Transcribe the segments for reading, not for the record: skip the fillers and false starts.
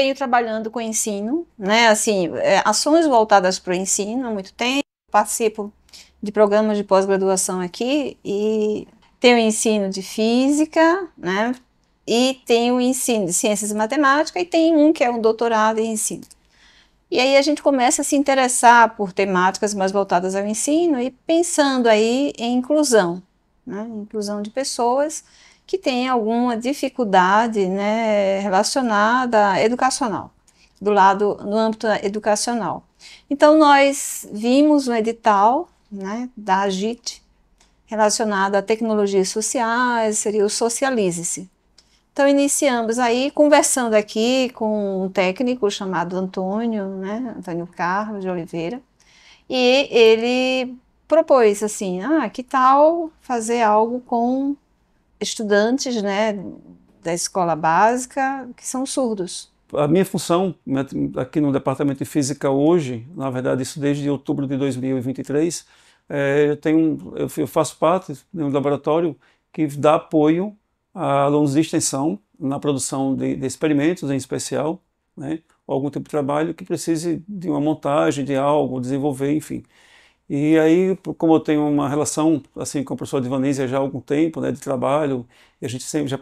venho trabalhando com ensino, né, assim, ações voltadas para o ensino há muito tempo, participo de programas de pós-graduação aqui e tenho ensino de física, né, e tenho o ensino de ciências e matemática e tem um que é um doutorado em ensino. E aí a gente começa a se interessar por temáticas mais voltadas ao ensino e pensando aí em inclusão, né, inclusão de pessoas que têm alguma dificuldade, né, relacionada à educacional, no âmbito educacional. Então nós vimos um edital, né, da AGIT relacionado a tecnologias sociais, seria o Socialize-se. Então iniciamos aí conversando aqui com um técnico chamado Antônio, né, Antônio Carlos de Oliveira, e ele propôs assim, que tal fazer algo com estudantes, né, da escola básica que são surdos. A minha função aqui no Departamento de Física hoje, na verdade isso desde outubro de 2023, eu faço parte de um laboratório que dá apoio a alunos de extensão na produção de experimentos em especial, né, ou algum tipo de trabalho que precise de uma montagem de algo, desenvolver, enfim. E aí, como eu tenho uma relação assim com a professora Divanísia já há algum tempo, né, de trabalho, e a gente sempre já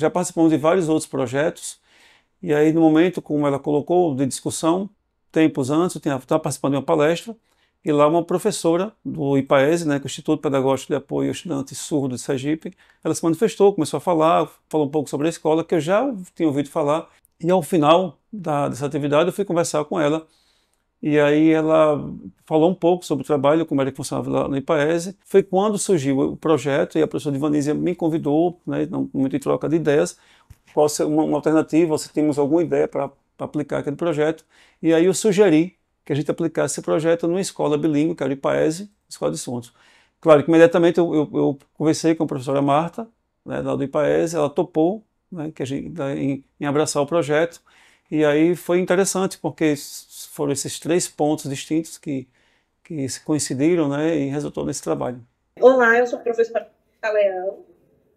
participamos de vários outros projetos, e aí no momento, como ela colocou, de discussão, tempos antes, eu estava participando de uma palestra, e lá uma professora do IPAESE, né, que é o Instituto Pedagógico de Apoio ao Estudante Surdo de Sergipe, ela se manifestou, começou a falar, falou um pouco sobre a escola, que eu já tinha ouvido falar, e ao final dessa atividade eu fui conversar com ela, e aí ela falou um pouco sobre o trabalho, como era que funcionava lá no IPAESE. Foi quando surgiu o projeto e a professora Divanísia me convidou, né, muito em troca de ideias, qual ser uma alternativa, se temos alguma ideia para aplicar aquele projeto. E aí eu sugeri que a gente aplicasse esse projeto numa escola bilíngue, que era o IPAESE, Escola de Sons. Claro que imediatamente eu conversei com a professora Marta, né, lá do IPAESE, ela topou, né, em abraçar o projeto. E aí foi interessante, porque foram esses 3 pontos distintos que se coincidiram, né, e resultou nesse trabalho. Olá, eu sou a professora Leão,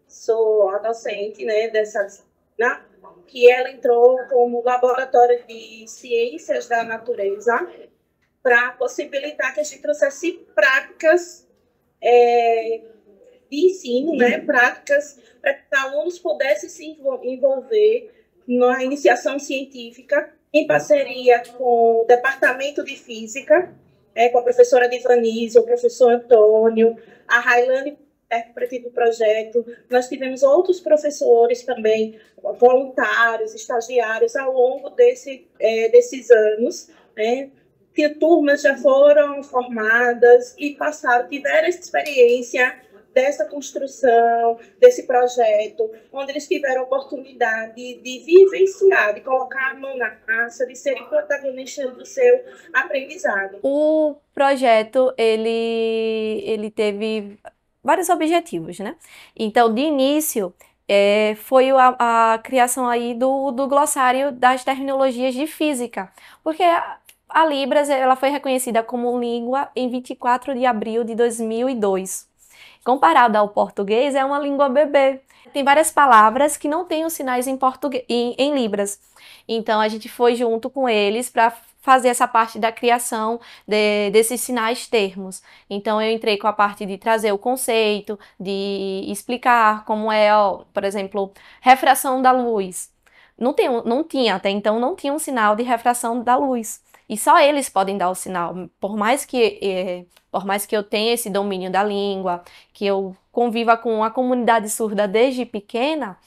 sou a docente, né, dessa disciplina, que ela entrou como laboratório de ciências da natureza para possibilitar que a gente trouxesse práticas de ensino, né, práticas para que os alunos pudessem se envolver na iniciação científica, em parceria com o Departamento de Física, com a professora Divanísia, o professor Antônio, a Railane, intérprete do projeto. Nós tivemos outros professores também, voluntários, estagiários, ao longo desses anos, né? Que turmas já foram formadas e tiveram essa experiência dessa construção, desse projeto, onde eles tiveram a oportunidade de vivenciar, de colocar a mão na massa, de serem protagonistas do seu aprendizado. O projeto, ele teve vários objetivos, né? Então, de início, foi a criação aí do glossário das terminologias de física, porque a Libras ela foi reconhecida como língua em 24 de abril de 2002. Comparado ao português, é uma língua bebê. Tem várias palavras que não têm os sinais em Libras. Então, a gente foi junto com eles para fazer essa parte da criação desses sinais termos. Então, eu entrei com a parte de trazer o conceito, de explicar como é, por exemplo, refração da luz. Não tinha, até então não tinha um sinal de refração da luz. E só eles podem dar o sinal. Por mais que eu tenha esse domínio da língua, que eu conviva com a comunidade surda desde pequena,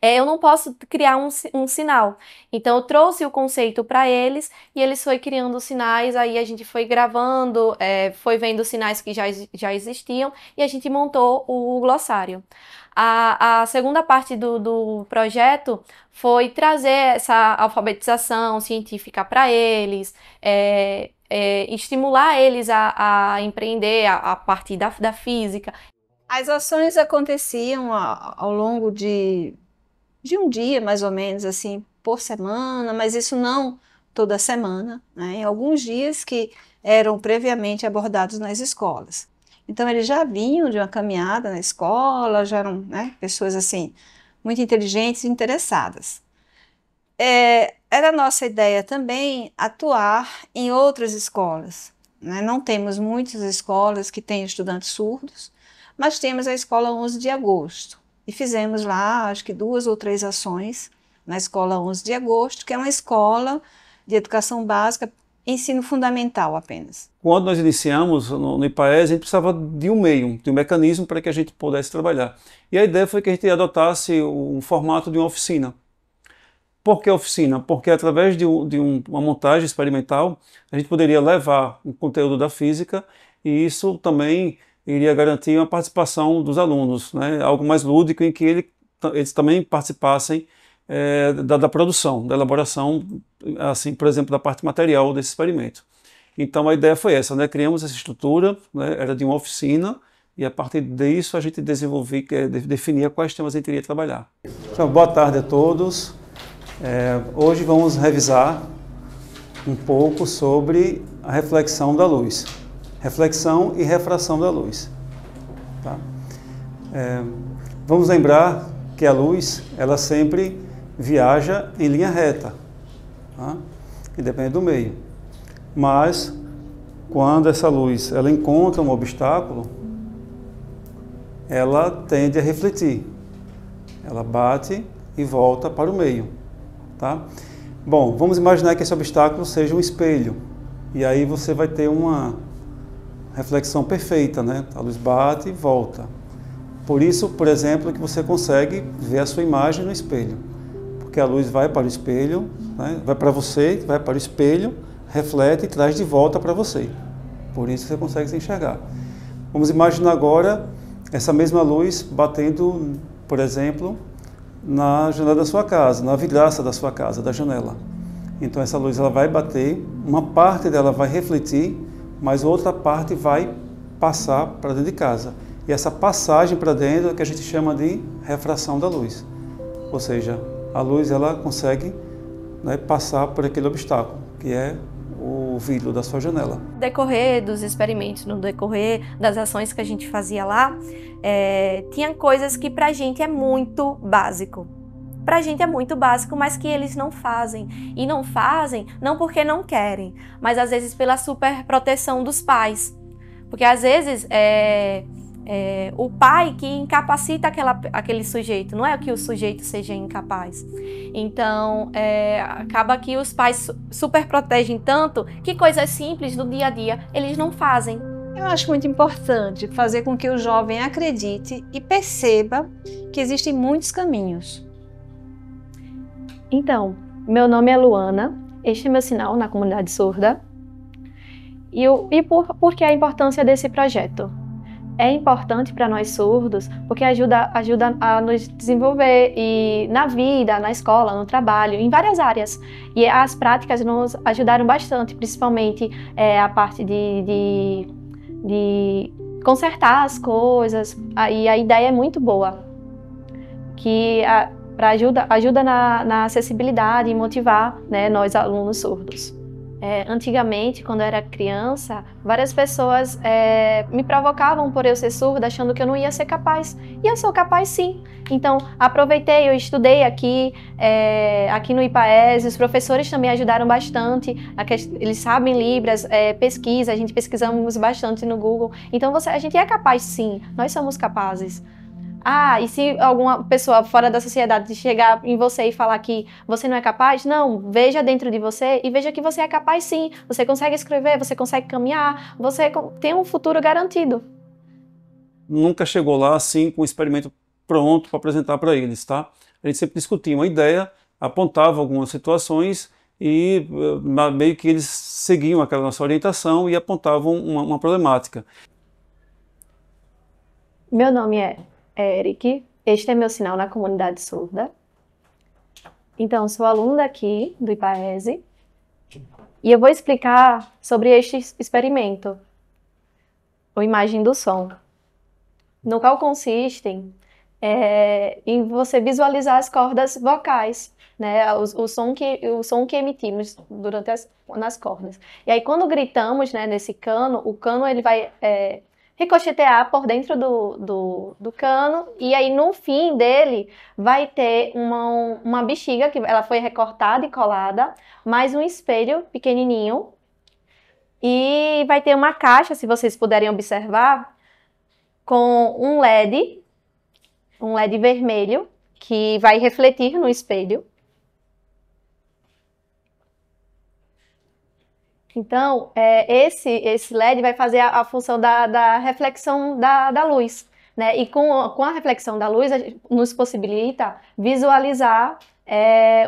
eu não posso criar um sinal. Então, eu trouxe o conceito para eles e eles foram criando os sinais, aí a gente foi gravando, foi vendo os sinais que já existiam e a gente montou o glossário. A segunda parte do projeto foi trazer essa alfabetização científica para eles, estimular eles a empreender a partir da física. As ações aconteciam ao longo de um dia, mais ou menos, assim, por semana, mas isso não toda semana, né? Em alguns dias que eram previamente abordados nas escolas. Então, eles já vinham de uma caminhada na escola, já eram, né, pessoas, assim, muito inteligentes e interessadas. era nossa ideia também atuar em outras escolas, né? Não temos muitas escolas que têm estudantes surdos, mas temos a Escola 11 de Agosto. E fizemos lá, acho que 2 ou 3 ações na Escola 11 de Agosto, que é uma escola de educação básica, ensino fundamental apenas. Quando nós iniciamos no IPAES, a gente precisava de um meio, de um mecanismo para que a gente pudesse trabalhar. E a ideia foi que a gente adotasse um formato de uma oficina. Por que oficina? Porque através de uma montagem experimental, a gente poderia levar o conteúdo da física e isso também iria garantir uma participação dos alunos, né? Algo mais lúdico em que eles também participassem da produção, da elaboração, assim, por exemplo, da parte material desse experimento. Então a ideia foi essa, né? Criamos essa estrutura, né? Era de uma oficina, e a partir disso a gente definia quais temas a gente iria trabalhar. Então, boa tarde a todos. Hoje vamos revisar um pouco sobre a reflexão da luz. Reflexão e refração da luz. Tá? Vamos lembrar que a luz, ela sempre viaja em linha reta, tá? Independente do meio. Mas, quando essa luz ela encontra um obstáculo, ela tende a refletir. Ela bate e volta para o meio. Tá? Bom, vamos imaginar que esse obstáculo seja um espelho. E aí você vai ter uma reflexão perfeita, né? A luz bate e volta. Por isso, por exemplo, que você consegue ver a sua imagem no espelho. Porque a luz vai para o espelho, né? Vai para você, vai para o espelho, reflete e traz de volta para você. Por isso você consegue se enxergar. Vamos imaginar agora essa mesma luz batendo, por exemplo, na janela da sua casa, na vidraça da sua casa, da janela. Então essa luz ela vai bater, uma parte dela vai refletir, mas outra parte vai passar para dentro de casa. E essa passagem para dentro é que a gente chama de refração da luz. Ou seja, a luz ela consegue, né, passar por aquele obstáculo, que é o vidro da sua janela. No decorrer dos experimentos, no decorrer das ações que a gente fazia lá, tinha coisas que pra gente é muito básico. Pra gente é muito básico, mas que eles não fazem. E não fazem não porque não querem, mas às vezes pela superproteção dos pais. Porque às vezes o pai que incapacita aquele sujeito, não é que o sujeito seja incapaz. Então, acaba que os pais super protegem tanto que coisas simples do dia a dia eles não fazem. Eu acho muito importante fazer com que o jovem acredite e perceba que existem muitos caminhos. Então, meu nome é Luana, este é meu sinal na comunidade surda. Por que a importância desse projeto? É importante para nós surdos porque ajuda a nos desenvolver e na vida, na escola, no trabalho, em várias áreas. E as práticas nos ajudaram bastante, principalmente a parte de consertar as coisas. E a ideia é muito boa, que ajuda na acessibilidade e motivar, né, nós alunos surdos. Antigamente, quando eu era criança, várias pessoas me provocavam por eu ser surda, achando que eu não ia ser capaz. E eu sou capaz sim. Então, aproveitei, eu estudei aqui no IPAES, os professores também ajudaram bastante, eles sabem Libras, pesquisa, a gente pesquisamos bastante no Google. Então, a gente é capaz sim, nós somos capazes. E se alguma pessoa fora da sociedade chegar em você e falar que você não é capaz, não, veja dentro de você e veja que você é capaz sim. Você consegue escrever, você consegue caminhar, você tem um futuro garantido. Nunca chegou lá assim com o experimento pronto para apresentar para eles, tá? A gente sempre discutia uma ideia, apontava algumas situações e meio que eles seguiam aquela nossa orientação e apontavam uma problemática. Meu nome é Eric, este é meu sinal na comunidade surda. Então, sou aluna daqui do IPAES e eu vou explicar sobre este experimento, a imagem do som, no qual consiste em você visualizar as cordas vocais, né, o som que emitimos nas cordas. E aí, quando gritamos, né, nesse cano, o cano ele vai ricochetear por dentro do cano, e aí no fim dele vai ter uma bexiga, que ela foi recortada e colada, mais um espelho pequenininho, e vai ter uma caixa, se vocês puderem observar, com um LED vermelho, que vai refletir no espelho. Então, esse LED vai fazer a função da reflexão da luz, né? E com a reflexão da luz, nos possibilita visualizar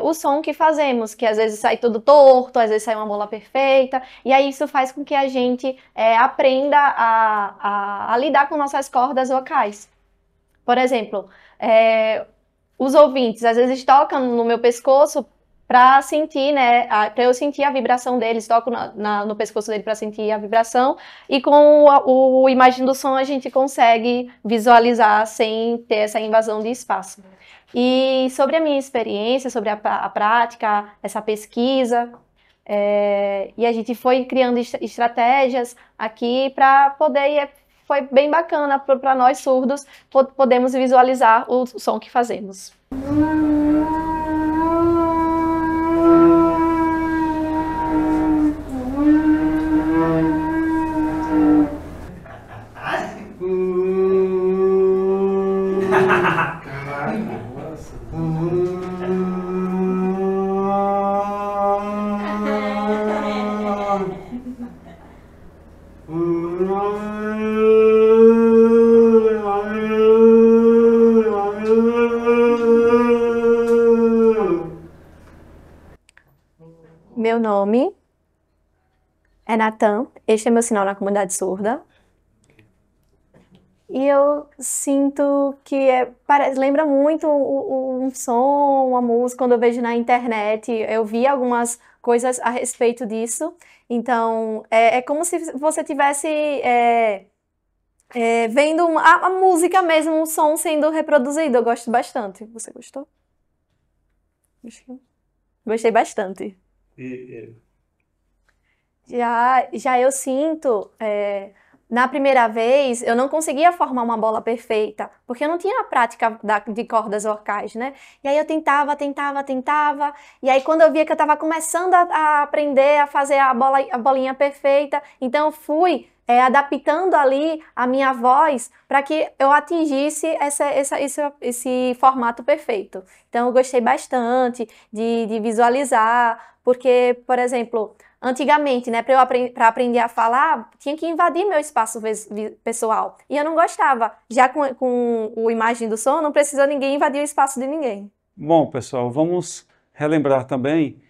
o som que fazemos, que às vezes sai tudo torto, às vezes sai uma bola perfeita, e aí isso faz com que a gente aprenda a lidar com nossas cordas vocais. Por exemplo, os ouvintes às vezes tocam no meu pescoço para sentir, né, para eu sentir a vibração deles, toco no pescoço dele para sentir a vibração, e com o Imagem do Som a gente consegue visualizar sem ter essa invasão de espaço. E sobre a minha experiência, sobre a prática, essa pesquisa, e a gente foi criando estratégias aqui para poder, foi bem bacana para nós surdos, podemos visualizar o som que fazemos. Meu nome é Natan, este é meu sinal na comunidade surda. E eu sinto que lembra muito um som, uma música, quando eu vejo na internet, eu vi algumas coisas a respeito disso. Então, é como se você estivesse vendo a música mesmo, um som sendo reproduzido. Eu gosto bastante. Você gostou? Gostei bastante. Já eu sinto, na primeira vez, eu não conseguia formar uma bola perfeita, porque eu não tinha a prática de cordas vocais, né? E aí eu tentava, e aí quando eu via que eu estava começando a aprender a fazer a bolinha perfeita, então eu fui adaptando ali a minha voz para que eu atingisse esse formato perfeito. Então eu gostei bastante de visualizar, porque, por exemplo, antigamente, né, para aprender a falar, tinha que invadir meu espaço pessoal. E eu não gostava. Já com o Imagem do Som, não precisa ninguém invadir o espaço de ninguém. Bom, pessoal, vamos relembrar também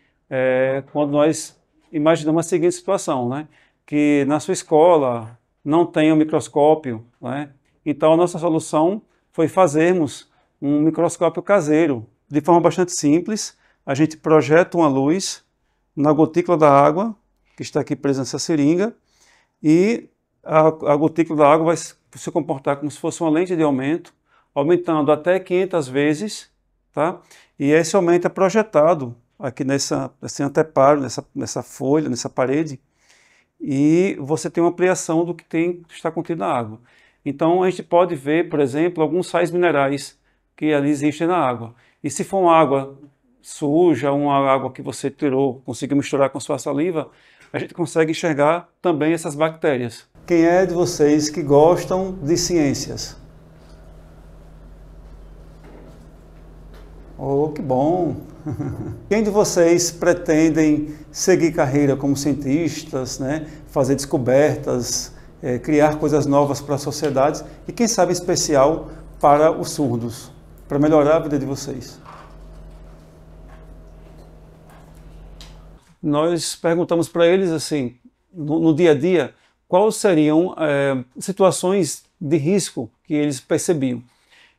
quando nós imaginamos a seguinte situação, né? Que na sua escola não tem um microscópio, né? Então a nossa solução foi fazermos um microscópio caseiro. De forma bastante simples, a gente projeta uma luz na gotícula da água, que está aqui presa nessa seringa, e a gotícula da água vai se comportar como se fosse uma lente de aumento, aumentando até 500 vezes, tá? E esse aumento é projetado aqui nesse anteparo, nessa folha, nessa parede, e você tem uma ampliação do que está contido na água. Então a gente pode ver, por exemplo, alguns sais minerais que ali existem na água. E se for uma água suja, uma água que você conseguiu misturar com sua saliva, a gente consegue enxergar também essas bactérias. Quem é de vocês que gostam de ciências? Oh, que bom! Quem de vocês pretendem seguir carreira como cientistas, né? Fazer descobertas, criar coisas novas para a sociedade e quem sabe em especial para os surdos, para melhorar a vida de vocês? Nós perguntamos para eles assim, no dia a dia, quais seriam situações de risco que eles percebiam.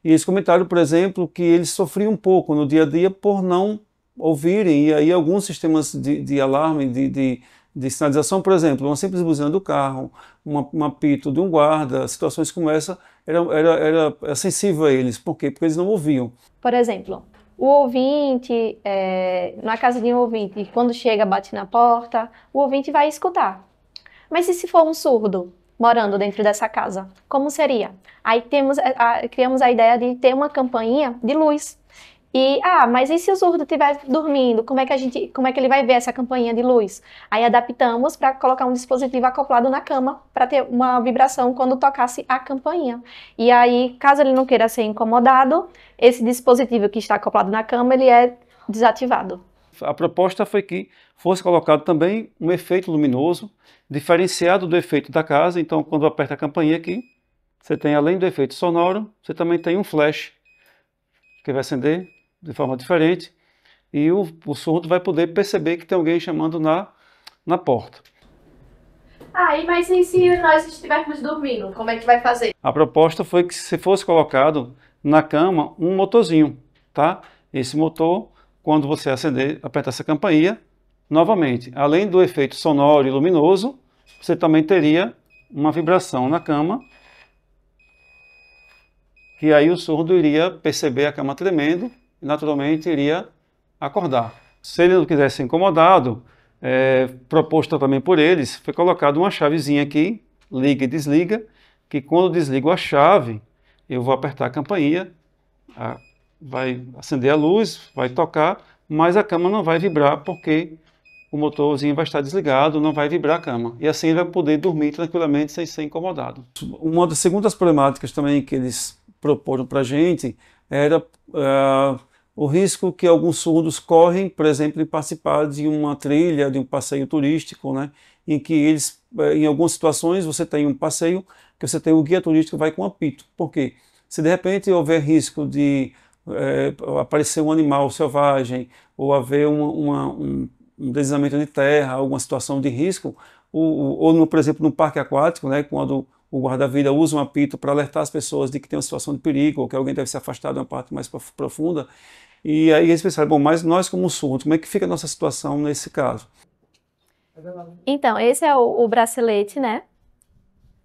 E eles comentaram, por exemplo, que eles sofriam um pouco no dia a dia por não ouvirem, e aí alguns sistemas de alarme, de sinalização, por exemplo, uma simples buzina do carro, um apito de um guarda, situações como essa, era sensível a eles. Por quê? Porque eles não ouviam. Por exemplo, o ouvinte, na casa de um ouvinte, quando chega, bate na porta, o ouvinte vai escutar. Mas e se for um surdo? morando dentro dessa casa. Como seria? Aí criamos a ideia de ter uma campainha de luz. Mas e se o surdo estiver dormindo? Como é que ele vai ver essa campainha de luz? Aí adaptamos para colocar um dispositivo acoplado na cama para ter uma vibração quando tocasse a campainha. E aí, caso ele não queira ser incomodado, esse dispositivo que está acoplado na cama, ele é desativado. A proposta foi que fosse colocado também um efeito luminoso, diferenciado do efeito da casa. Então, quando aperta a campainha aqui, você tem, além do efeito sonoro, você também tem um flash que vai acender de forma diferente e o surdo vai poder perceber que tem alguém chamando na porta. Mas e se nós estivermos dormindo, como é que vai fazer? A proposta foi que se fosse colocado na cama um motorzinho, tá? Esse motor, quando você apertar essa campainha, novamente, além do efeito sonoro e luminoso, você também teria uma vibração na cama, que aí o surdo iria perceber a cama tremendo e naturalmente iria acordar. Se ele não quisesse ser incomodado, proposto também por eles, foi colocado uma chavezinha aqui, liga e desliga, que quando desligo a chave, eu vou apertar a campainha, vai acender a luz, vai tocar, mas a cama não vai vibrar porque o motorzinho vai estar desligado, não vai vibrar a cama. E assim ele vai poder dormir tranquilamente sem ser incomodado. Uma das segundas problemáticas também que eles proporam para a gente era o risco que alguns surdos correm, por exemplo, em participar de uma trilha, de um passeio turístico, né? Em que eles, em algumas situações, você tem um passeio que você tem o guia turístico que vai com apito. Por quê? Se de repente houver risco de aparecer um animal selvagem ou haver um deslizamento de terra, alguma situação de risco, por exemplo, no parque aquático, né, quando o guarda-vida usa um apito para alertar as pessoas de que tem uma situação de perigo ou que alguém deve se afastar de uma parte mais profunda. E aí eles pensaram, bom, mas nós como surdos, como é que fica a nossa situação nesse caso? Então, esse é o bracelete, né?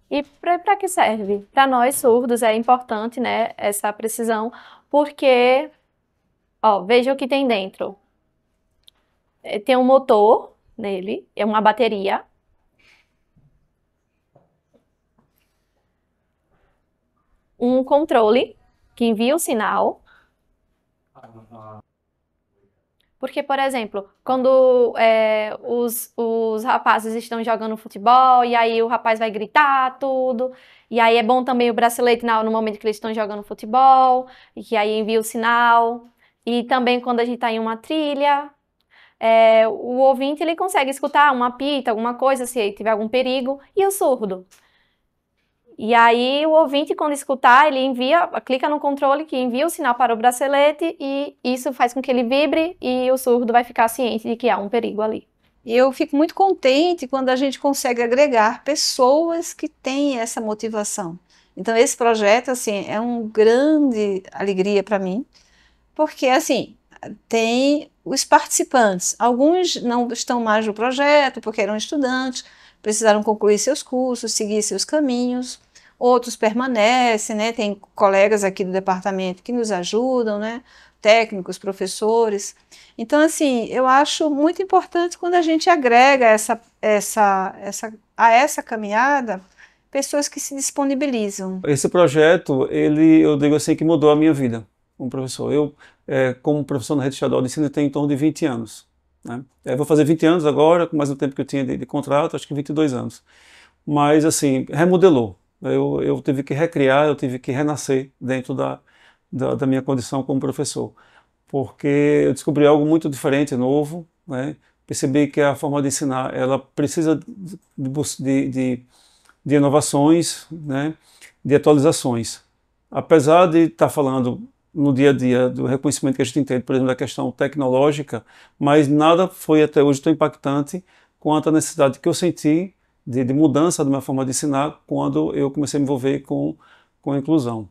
E para que serve? Para nós surdos é importante, né, essa precisão, porque, veja o que tem dentro. Tem um motor nele, é uma bateria. Um controle que envia o sinal. Porque, por exemplo, quando os rapazes estão jogando futebol e aí o rapaz vai gritar tudo, e aí é bom também o bracelete no momento que eles estão jogando futebol, e que aí envia o sinal. E também quando a gente está em uma trilha, o ouvinte ele consegue escutar um apito, alguma coisa, se tiver algum perigo, e o surdo. E aí o ouvinte, quando escutar, ele clica no controle que envia o sinal para o bracelete e isso faz com que ele vibre e o surdo vai ficar ciente de que há um perigo ali. E eu fico muito contente quando a gente consegue agregar pessoas que têm essa motivação. Então esse projeto, assim, é uma grande alegria para mim, porque, assim, tem os participantes. Alguns não estão mais no projeto porque eram estudantes, precisaram concluir seus cursos, seguir seus caminhos. Outros permanecem, né? Tem colegas aqui do departamento que nos ajudam, né? Técnicos, professores. Então, assim, eu acho muito importante quando a gente agrega a essa caminhada pessoas que se disponibilizam. Esse projeto, eu digo assim, que mudou a minha vida como professor. Eu, como professor na Rede Estadual de Ensino, tenho em torno de 20 anos. Né? Vou fazer 20 anos agora, com mais o tempo que eu tinha de contrato, acho que 22 anos. Mas, assim, remodelou. Eu tive que recriar, eu tive que renascer dentro da minha condição como professor. Porque eu descobri algo muito diferente, novo, né? Percebi que a forma de ensinar, ela precisa de inovações, né? De atualizações. Apesar de estar falando no dia a dia do reconhecimento que a gente entende, por exemplo, da questão tecnológica, mas nada foi até hoje tão impactante quanto a necessidade que eu senti de mudança da minha forma de ensinar quando eu comecei a me envolver com a inclusão.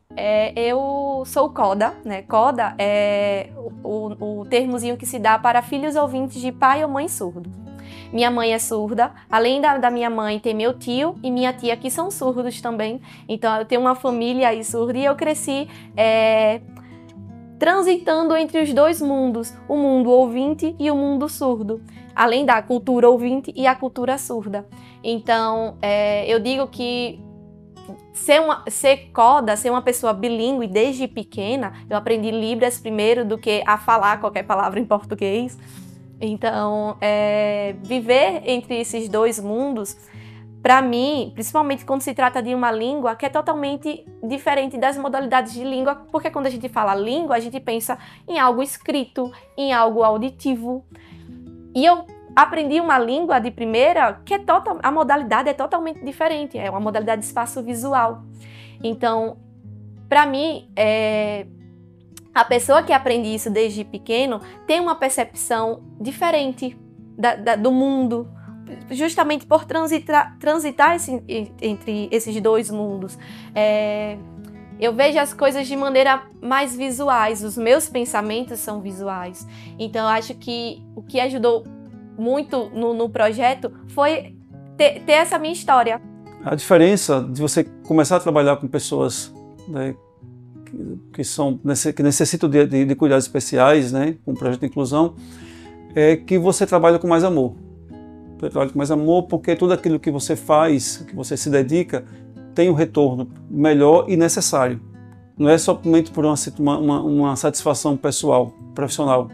Eu sou CODA, né? CODA é o termozinho que se dá para filhos ouvintes de pai ou mãe surdo. Minha mãe é surda, além da minha mãe tem meu tio e minha tia que são surdos também, então eu tenho uma família aí surda e eu cresci transitando entre os dois mundos, o mundo ouvinte e o mundo surdo. além da cultura ouvinte e a cultura surda. Então, eu digo que ser coda, ser uma pessoa bilíngue desde pequena, eu aprendi Libras primeiro do que a falar qualquer palavra em português. Então, viver entre esses dois mundos, para mim, principalmente quando se trata de uma língua que é totalmente diferente das modalidades de língua, porque quando a gente fala língua, a gente pensa em algo escrito, em algo auditivo. E eu aprendi uma língua de primeira que a modalidade é totalmente diferente, é uma modalidade de espaço visual. Então, para mim, a pessoa que aprende isso desde pequeno tem uma percepção diferente do mundo, justamente por transitar entre esses dois mundos. Eu vejo as coisas de maneira mais visuais, os meus pensamentos são visuais. Então, eu acho que o que ajudou muito no projeto foi ter essa minha história. A diferença de você começar a trabalhar com pessoas, né, que necessitam de cuidados especiais, né, com o projeto de inclusão, é que você trabalha com mais amor. Você trabalha com mais amor porque tudo aquilo que você faz, que você se dedica, tem um retorno melhor e necessário. Não é somente por uma satisfação pessoal, profissional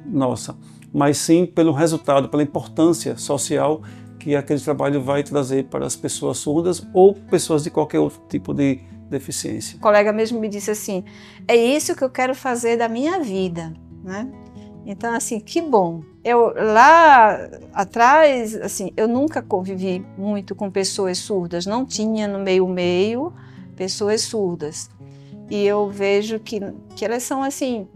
nossa, mas sim pelo resultado, pela importância social que aquele trabalho vai trazer para as pessoas surdas ou pessoas de qualquer outro tipo de deficiência. O colega mesmo me disse assim, é isso que eu quero fazer da minha vida, né? Então, assim, que bom. Eu, lá atrás, assim, eu nunca convivi muito com pessoas surdas, não tinha no meio pessoas surdas. E eu vejo que elas são, assim,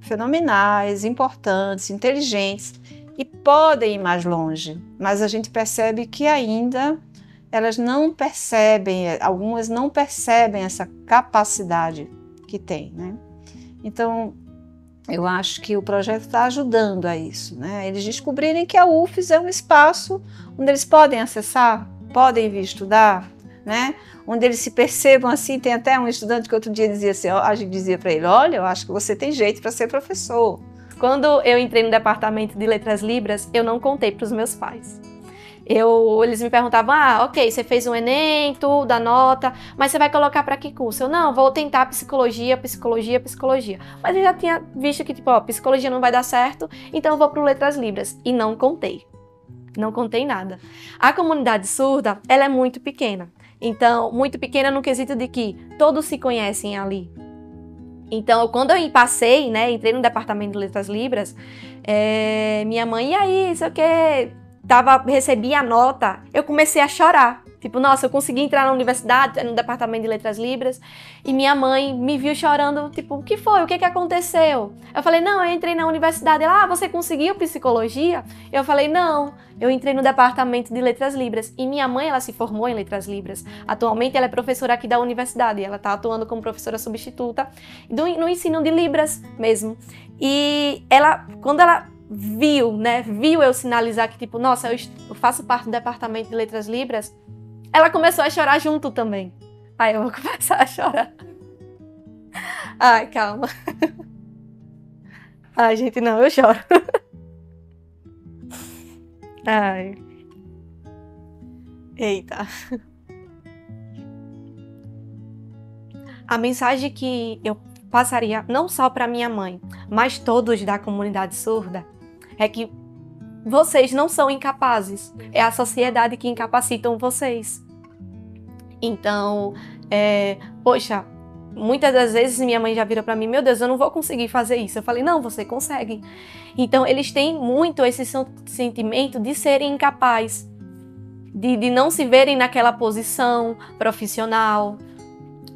fenomenais, importantes, inteligentes e podem ir mais longe, mas a gente percebe que ainda elas não percebem, algumas não percebem essa capacidade que têm, né? Então, eu acho que o projeto está ajudando a isso, né? Eles descobrirem que a UFES é um espaço onde eles podem acessar, podem vir estudar, né? Onde eles se percebam assim. Tem até um estudante que outro dia dizia assim, a gente dizia para ele, olha, eu acho que você tem jeito para ser professor. Quando eu entrei no departamento de Letras Libras, eu não contei para os meus pais. Eles me perguntavam, ok, você fez um Enem, tudo, a nota, mas você vai colocar para que curso? Eu, não, vou tentar psicologia. Mas eu já tinha visto que, psicologia não vai dar certo, então eu vou para Letras Libras. E não contei. Não contei nada. A comunidade surda, ela é muito pequena. Então, muito pequena no quesito de que todos se conhecem ali. Então, quando eu passei, né, entrei no departamento de Letras Libras, minha mãe, e aí, sei o quê? Recebi a nota, eu comecei a chorar. Tipo, nossa, eu consegui entrar na universidade, no departamento de Letras Libras, e minha mãe me viu chorando, tipo, o que foi? O que aconteceu? Eu falei, não, eu entrei na universidade. Ela, você conseguiu psicologia? Eu falei, não, eu entrei no departamento de Letras Libras. E minha mãe, ela se formou em Letras Libras. Atualmente, ela é professora aqui da universidade, ela está atuando como professora substituta no ensino de Libras mesmo. E ela, quando ela viu eu sinalizar que, tipo, nossa, eu faço parte do departamento de Letras Libras, ela começou a chorar junto também. Aí eu vou começar a chorar. Ai, calma. Ai, gente, não, eu choro. Ai. Eita. A mensagem que eu passaria, não só para minha mãe, mas todos da comunidade surda, é que vocês não são incapazes. É a sociedade que incapacitam vocês. Então, poxa, muitas das vezes minha mãe já virou para mim, meu Deus, eu não vou conseguir fazer isso. Eu falei, não, você consegue. Então, eles têm muito esse sentimento de serem incapazes, de não se verem naquela posição profissional,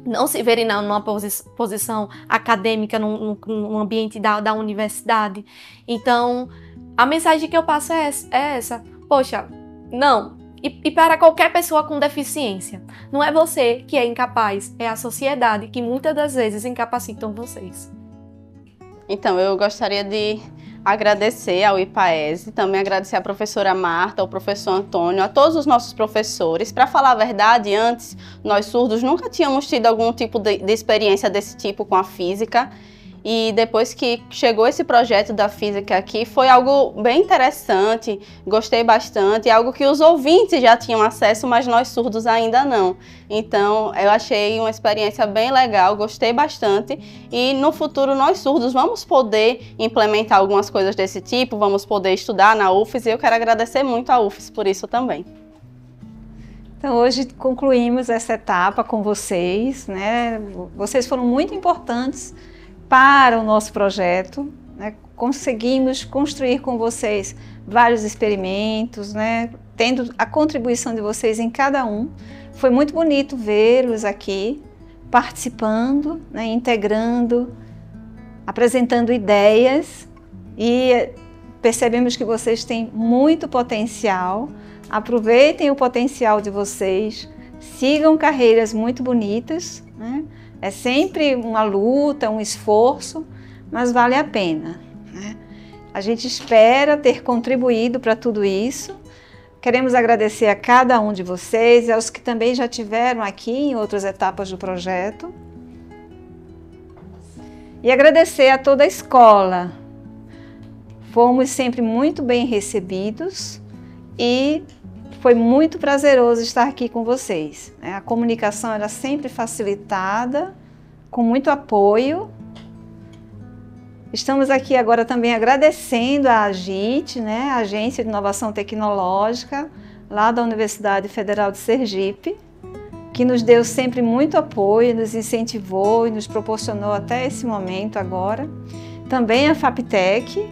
não se verem numa posição acadêmica, num ambiente da universidade. Então, a mensagem que eu passo é essa. Poxa, não. E para qualquer pessoa com deficiência. Não é você que é incapaz, é a sociedade que muitas das vezes incapacitam vocês. Então, eu gostaria de agradecer ao IPAESE, também agradecer à professora Marta, ao professor Antônio, a todos os nossos professores. Para falar a verdade, antes, nós surdos nunca tínhamos tido algum tipo de experiência desse tipo com a física. e depois que chegou esse projeto da física aqui, foi algo bem interessante, gostei bastante, algo que os ouvintes já tinham acesso, mas nós surdos ainda não. Então, eu achei uma experiência bem legal, gostei bastante, e no futuro nós surdos vamos poder implementar algumas coisas desse tipo, vamos poder estudar na UFES, e eu quero agradecer muito à UFES por isso também. Então, hoje concluímos essa etapa com vocês, né? Vocês foram muito importantes para o nosso projeto, né? Conseguimos construir com vocês vários experimentos, né? Tendo a contribuição de vocês em cada um. Foi muito bonito vê-los aqui, participando, né? Integrando, apresentando ideias, e percebemos que vocês têm muito potencial. Aproveitem o potencial de vocês, sigam carreiras muito bonitas, né? É sempre uma luta, um esforço, mas vale a pena, né? A gente espera ter contribuído para tudo isso. Queremos agradecer a cada um de vocês e aos que também já tiveram aqui em outras etapas do projeto. E agradecer a toda a escola. Fomos sempre muito bem recebidos e foi muito prazeroso estar aqui com vocês. A comunicação era sempre facilitada, com muito apoio. Estamos aqui agora também agradecendo a AGIT, né, a Agência de Inovação Tecnológica, lá da Universidade Federal de Sergipe, que nos deu sempre muito apoio, nos incentivou e nos proporcionou até esse momento agora. Também a FAPTEC,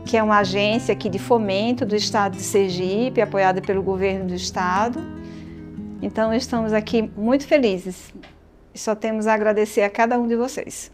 que é uma agência aqui de fomento do estado de Sergipe, apoiada pelo governo do estado. Então, estamos aqui muito felizes e só temos a agradecer a cada um de vocês.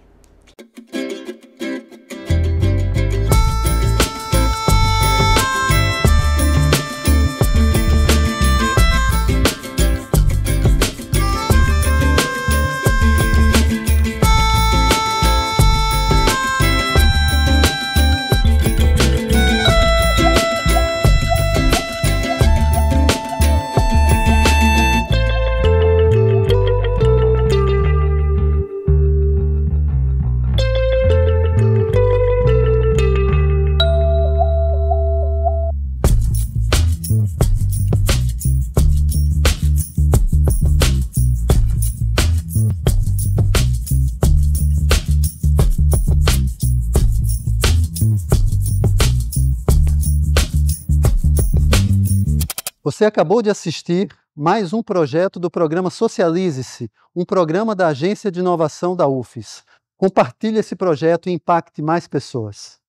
Você acabou de assistir mais um projeto do programa Socialize-se, um programa da Agência de Inovação da UFES. Compartilhe esse projeto e impacte mais pessoas.